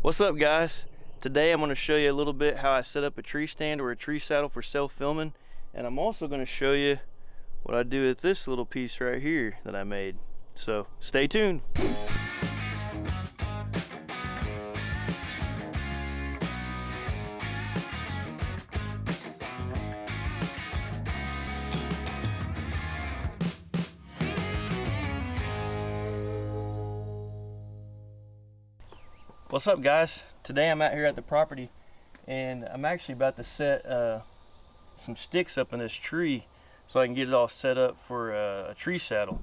What's up, guys? Today I'm going to show you a little bit how I set up a tree stand or a tree saddle for self-filming, and I'm also going to show you what I do with this little piece right here that I made. So stay tuned. What's up, guys? Today I'm out here at the property and I'm actually about to set some sticks up in this tree so I can get it all set up for a tree saddle.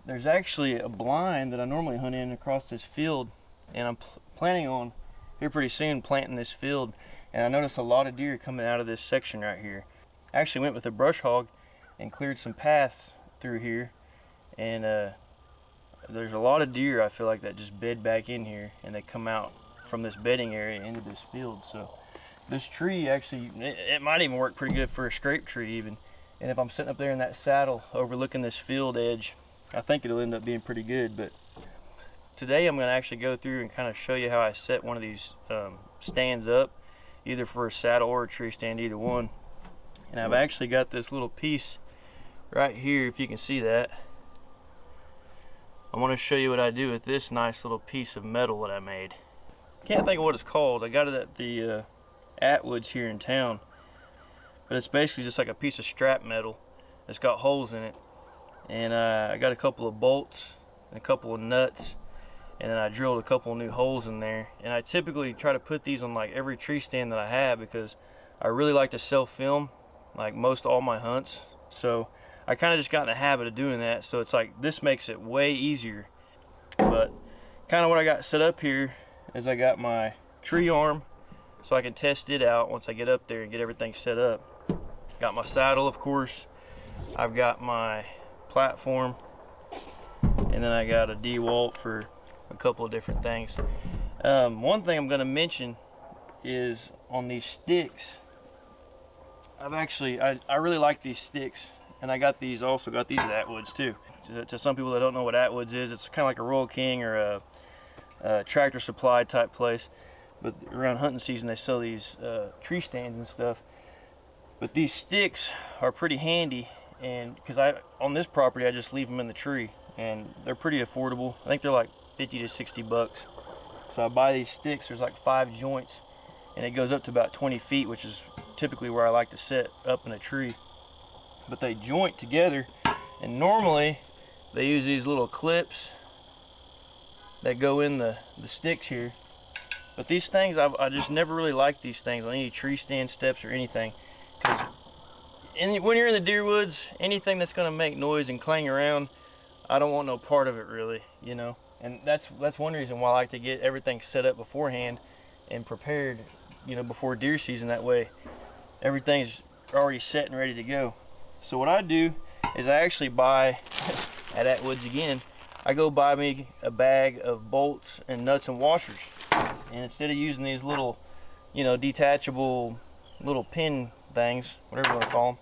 There's actually a blind that I normally hunt in across this field, and I'm planning on here pretty soon planting this field, and I noticed a lot of deer coming out of this section right here. I actually went with a brush hog and cleared some paths through here, and there's a lot of deer I feel like that just bed back in here, and they come out from this bedding area into this field. So this tree actually, it might even work pretty good for a scrape tree even. And if I'm sitting up there in that saddle overlooking this field edge, I think it'll end up being pretty good. But today I'm going to actually go through and kind of show you how I set one of these stands up, either for a saddle or a tree stand, either one. And I've actually got this little piece right here, if you can see that. I want to show you what I do with this nice little piece of metal that I made. Can't think of what it's called. I got it at the Atwoods here in town, but it's basically just like a piece of strap metal. It's got holes in it, and I got a couple of bolts and a couple of nuts, and then I drilled a couple of new holes in there. And I typically try to put these on like every tree stand that I have, because I really like to self-film like most all my hunts. So I kind of just got in the habit of doing that, so it's like this makes it way easier. But kind of what I got set up here is I got my tree arm so I can test it out once I get up there and get everything set up. Got my saddle, of course. I've got my platform, and then I got a DeWalt for a couple of different things. One thing I'm going to mention is on these sticks. I really like these sticks. And I got these at Atwoods too. To some people that don't know what Atwoods is, it's kind of like a Royal King or a Tractor Supply type place. But around hunting season, they sell these tree stands and stuff. But these sticks are pretty handy, and because on this property I just leave them in the tree, and they're pretty affordable. I think they're like 50 to 60 bucks. So I buy these sticks. There's like 5 joints, and it goes up to about 20 feet, which is typically where I like to set up in a tree. But they joint together, and normally they use these little clips that go in the sticks here. But these things, I just never really liked these things on any tree stand steps or anything, because when you're in the deer woods, anything that's going to make noise and clang around, I don't want no part of it, really, you know. And that's one reason why I like to get everything set up beforehand and prepared, you know, before deer season. That way everything's already set and ready to go. So what I do is I actually buy at Atwoods again, I go buy me a bag of bolts and nuts and washers. And instead of using these little, you know, detachable little pin things, whatever you want to call them,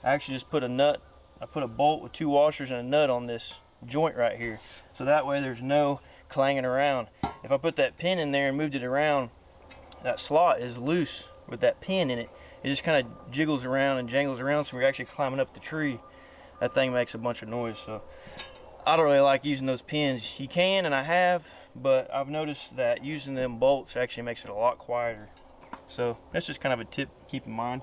I actually just put a bolt with 2 washers and a nut on this joint right here. So that way there's no clanging around. If I put that pin in there and moved it around, that slot is loose with that pin in it. It just kind of jiggles around and jangles around, so when you're actually climbing up the tree, that thing makes a bunch of noise. So I don't really like using those pins. You can, and I have, but I've noticed that using them bolts actually makes it a lot quieter. So that's just kind of a tip to keep in mind.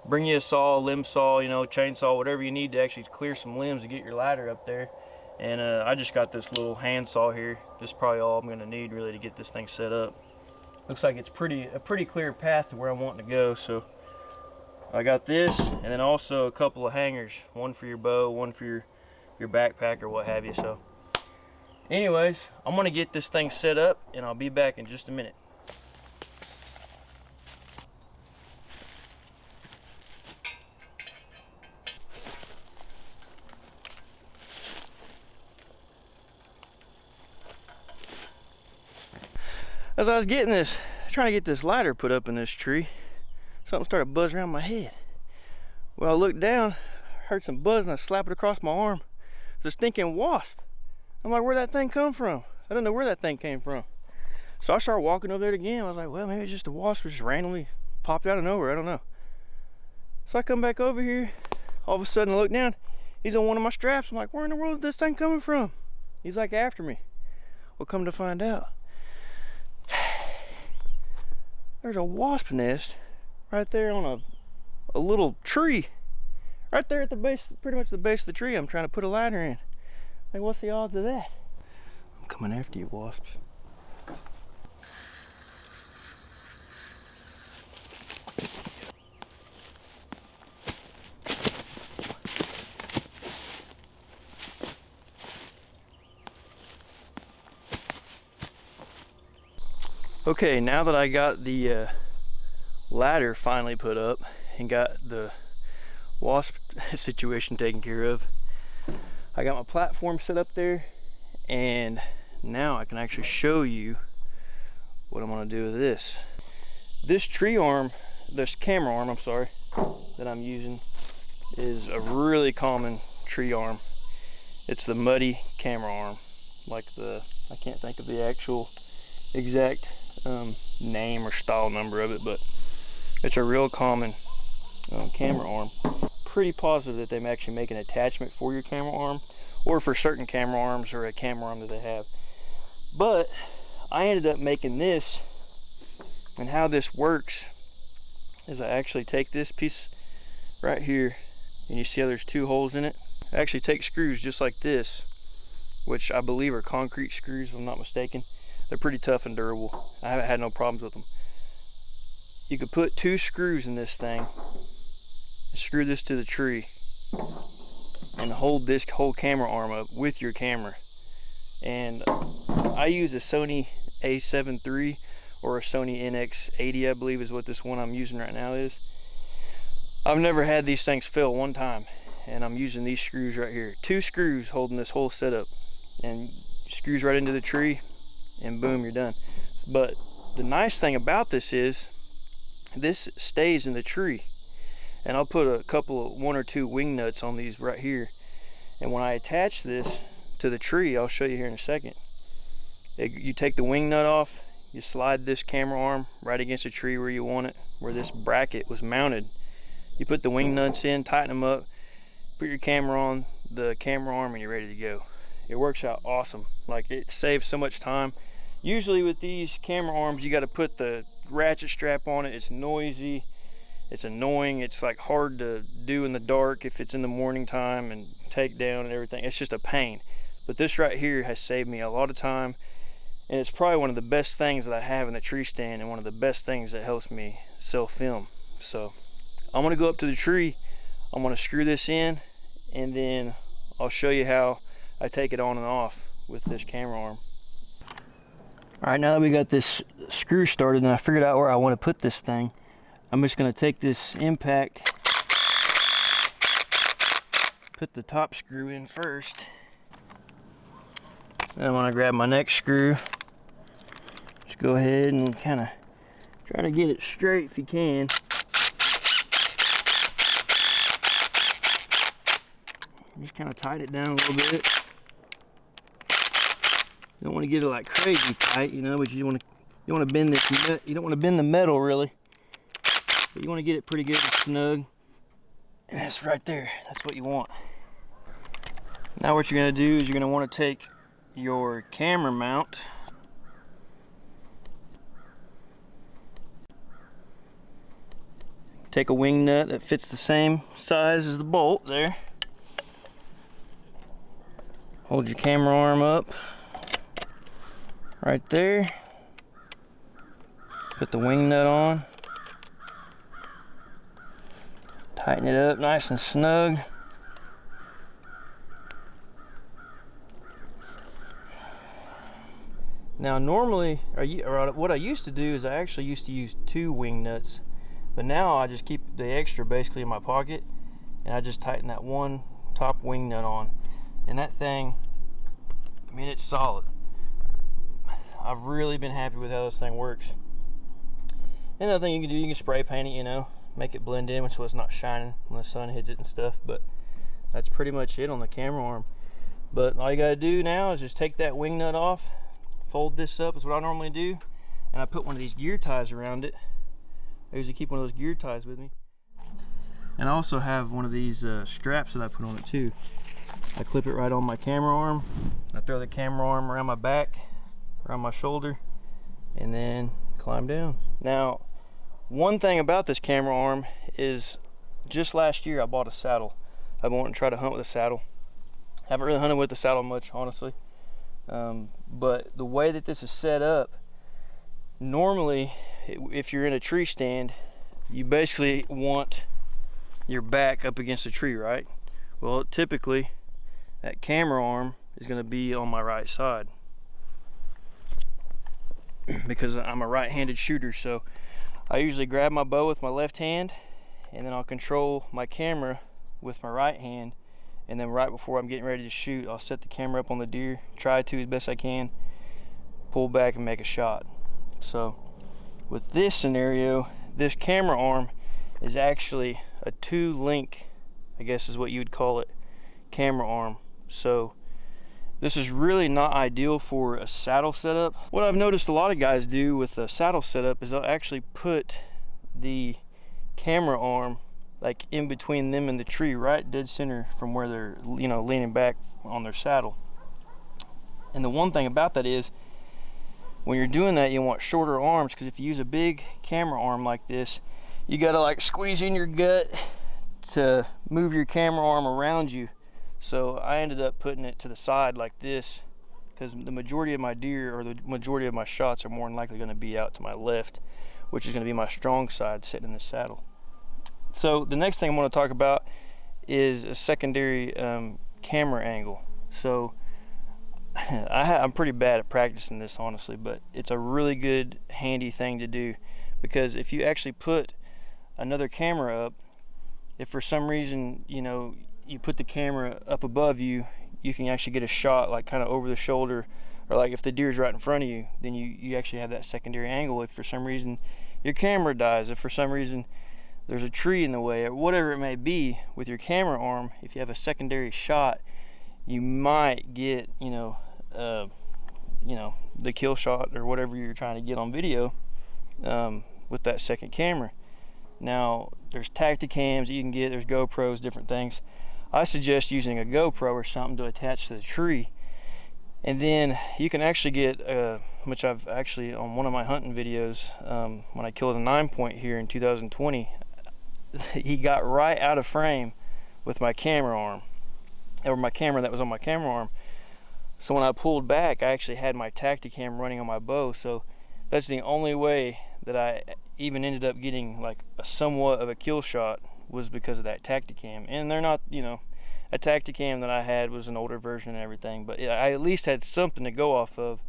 Bring you a saw, limb saw, you know, chainsaw, whatever you need to actually clear some limbs to get your ladder up there. And I just got this little hand saw here. This is probably all I'm going to need really to get this thing set up. Looks like it's a pretty clear path to where I'm wanting to go. So I got this, and then also a couple of hangers, one for your bow, one for your backpack or what have you. So anyways, I'm gonna get this thing set up, and I'll be back in just a minute. As I was trying to get this ladder put up in this tree, something started buzzing around my head. Well, I looked down, heard some buzzing, I slapped it across my arm. It's a stinking wasp. I'm like, where'd that thing come from? I don't know where that thing came from. So I started walking over there again. I was like, well, maybe it's just a wasp that just randomly popped out of nowhere. I don't know. So I come back over here. All of a sudden I look down. He's on one of my straps. I'm like, where in the world is this thing coming from? He's like after me. Well, come to find out, there's a wasp nest right there on a little tree. Right there at the base, pretty much the base of the tree I'm trying to put a ladder in. Like, what's the odds of that? I'm coming after you, wasps. Okay, now that I got the ladder finally put up and got the wasp situation taken care of, I got my platform set up there, and now I can actually show you what I'm going to do with this. This camera arm, I'm sorry, that I'm using is a really common tree arm. It's the Muddy camera arm, like I can't think of the actual exact name or style number of it, but it's a real common camera arm. Pretty positive that they actually make an attachment for your camera arm, or for certain camera arms, or a camera arm that they have. But I ended up making this, and how this works is I actually take this piece right here, and you see how there's two holes in it. I actually take screws just like this, which I believe are concrete screws if I'm not mistaken. They're pretty tough and durable. I haven't had no problems with them. You could put 2 screws in this thing, screw this to the tree, and hold this whole camera arm up with your camera. And I use a Sony A7 III or a Sony NX80, I believe is what this one I'm using right now is. I've never had these things fail one time, and I'm using these screws right here. 2 screws holding this whole setup, and screws right into the tree, and boom, you're done. But the nice thing about this is this stays in the tree, and I'll put a couple of 1 or 2 wing nuts on these right here, and when I attach this to the tree, I'll show you here in a second, you take the wing nut off, you slide this camera arm right against the tree where you want it, where this bracket was mounted. You put the wing nuts in, tighten them up, put your camera on the camera arm, and you're ready to go. It works out awesome. Like, it saves so much time. Usually with these camera arms, you got to put the ratchet strap on it. It's noisy, it's annoying, it's like hard to do in the dark if it's in the morning time, and take down and everything. It's just a pain. But this right here has saved me a lot of time, and it's probably one of the best things that I have in the tree stand, and one of the best things that helps me self-film. So I'm going to go up to the tree, I'm going to screw this in, and then I'll show you how I take it on and off with this camera arm. Alright, now that we got this screw started and I figured out where I want to put this thing, I'm just going to take this impact, put the top screw in first. Then when I grab my next screw, just go ahead and kind of try to get it straight if you can. Just kind of tighten it down a little bit. You don't want to get it like crazy tight, you know, but you want to bend this. You don't want to bend the metal really, but you want to get it pretty good and snug. And that's right there. That's what you want. Now what you're going to do is you're going to want to take your camera mount, take a wing nut that fits the same size as the bolt there. Hold your camera arm up right there. Put the wing nut on. Tighten it up nice and snug. Now normally, what I used to do is I actually used to use 2 wing nuts, but now I just keep the extra basically in my pocket, and I just tighten that one top wing nut on. And that thing, I mean, it's solid. I've really been happy with how this thing works. Another thing you can do, you can spray paint it, you know, make it blend in so it's not shining when the sun hits it and stuff, but that's pretty much it on the camera arm. But all you gotta do now is just take that wing nut off, fold this up is what I normally do, and I put one of these gear ties around it. I usually keep one of those gear ties with me. And I also have one of these straps that I put on it too. I clip it right on my camera arm. I throw the camera arm around my back, around my shoulder, and then climb down. Now, one thing about this camera arm is just last year I bought a saddle. I've been wanting to try to hunt with a saddle. Haven't really hunted with the saddle much, honestly. But the way that this is set up, normally if you're in a tree stand, you basically want your back up against the tree, right? Well, typically that camera arm is going to be on my right side because I'm a right-handed shooter. So I usually grab my bow with my left hand, and then I'll control my camera with my right hand, and then right before I'm getting ready to shoot, I'll set the camera up on the deer, try to as best I can, pull back and make a shot. So with this scenario, this camera arm is actually a 2-link, I guess is what you would call it, camera arm. So this is really not ideal for a saddle setup. What I've noticed a lot of guys do with a saddle setup is they'll actually put the camera arm like in between them and the tree, right dead center from where they're, you know, leaning back on their saddle. And the one thing about that is, when you're doing that, you want shorter arms, because if you use a big camera arm like this, you gotta like squeeze in your gut to move your camera arm around you. So I ended up putting it to the side like this, because the majority of my deer, or the majority of my shots, are more than likely going to be out to my left, which is going to be my strong side sitting in the saddle. So the next thing I want to talk about is a secondary camera angle. So I'm pretty bad at practicing this, honestly, but it's a really good handy thing to do, because if you actually put another camera up, if for some reason, you know, you put the camera up above you, you can actually get a shot like kind of over the shoulder, or like if the deer's right in front of you, then you actually have that secondary angle. If for some reason your camera dies, if for some reason there's a tree in the way, or whatever it may be, with your camera arm, if you have a secondary shot, you might get, you know, the kill shot or whatever you're trying to get on video with that second camera. Now, there's Tacticams that you can get, there's GoPros, different things. I suggest using a GoPro or something to attach to the tree. And then you can actually get, which I've actually, on one of my hunting videos, when I killed a 9-point here in 2020, he got right out of frame with my camera arm, or my camera that was on my camera arm. So when I pulled back, I actually had my Tacticam running on my bow. So that's the only way that I even ended up getting like a somewhat of a kill shot, was because of that Tacticam. And they're not, you know, a Tacticam that I had was an older version and everything, but I at least had something to go off of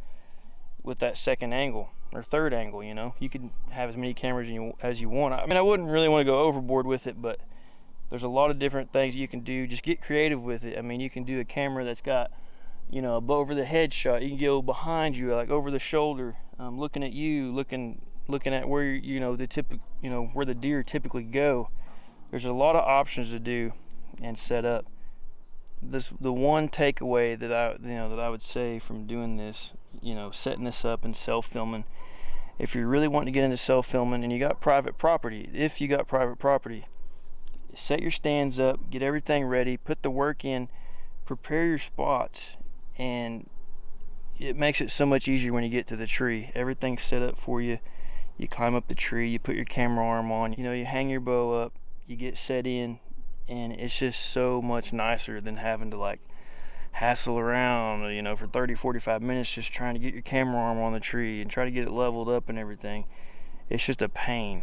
with that second angle or third angle. You know, you can have as many cameras as you want. I mean, I wouldn't really want to go overboard with it, but there's a lot of different things you can do. Just get creative with it. I mean, you can do a camera that's got, you know, a over the head shot. You can go behind you, like over the shoulder, looking at you, looking at where you know where the deer typically go. There's a lot of options to do and set up. The one takeaway that I would say from doing this, you know, setting this up and self-filming, if you're really wanting to get into self-filming and you got private property, set your stands up, get everything ready, put the work in, prepare your spots, and it makes it so much easier when you get to the tree. Everything's set up for you. You climb up the tree, you put your camera arm on, you know, you hang your bow up, you get set in, and it's just so much nicer than having to like hassle around, you know, for 30-45 minutes just trying to get your camera arm on the tree and try to get it leveled up and everything. It's just a pain.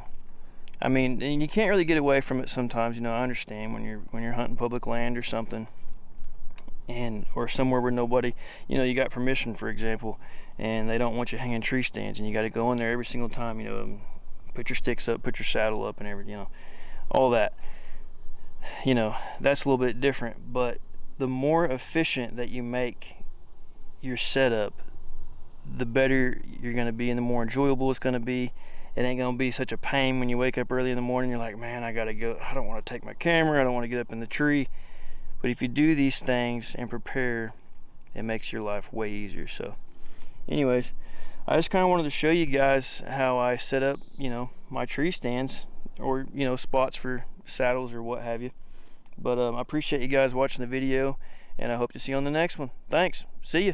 I mean, and you can't really get away from it sometimes, you know. I understand when you're hunting public land or something, or somewhere where nobody, you know, you got permission, for example, and they don't want you hanging tree stands, and you got to go in there every single time, you know, put your sticks up, put your saddle up, and everything, you know, all that. You know, that's a little bit different, but the more efficient that you make your setup, the better you're going to be, and the more enjoyable it's going to be. It ain't going to be such a pain when you wake up early in the morning. You're like, man, I got to go. I don't want to take my camera. I don't want to get up in the tree. But if you do these things and prepare, it makes your life way easier. So anyways, I just kind of wanted to show you guys how I set up, you know, my tree stands, or, you know, spots for saddles or what have you. But I appreciate you guys watching the video, and I hope to see you on the next one. Thanks. See ya.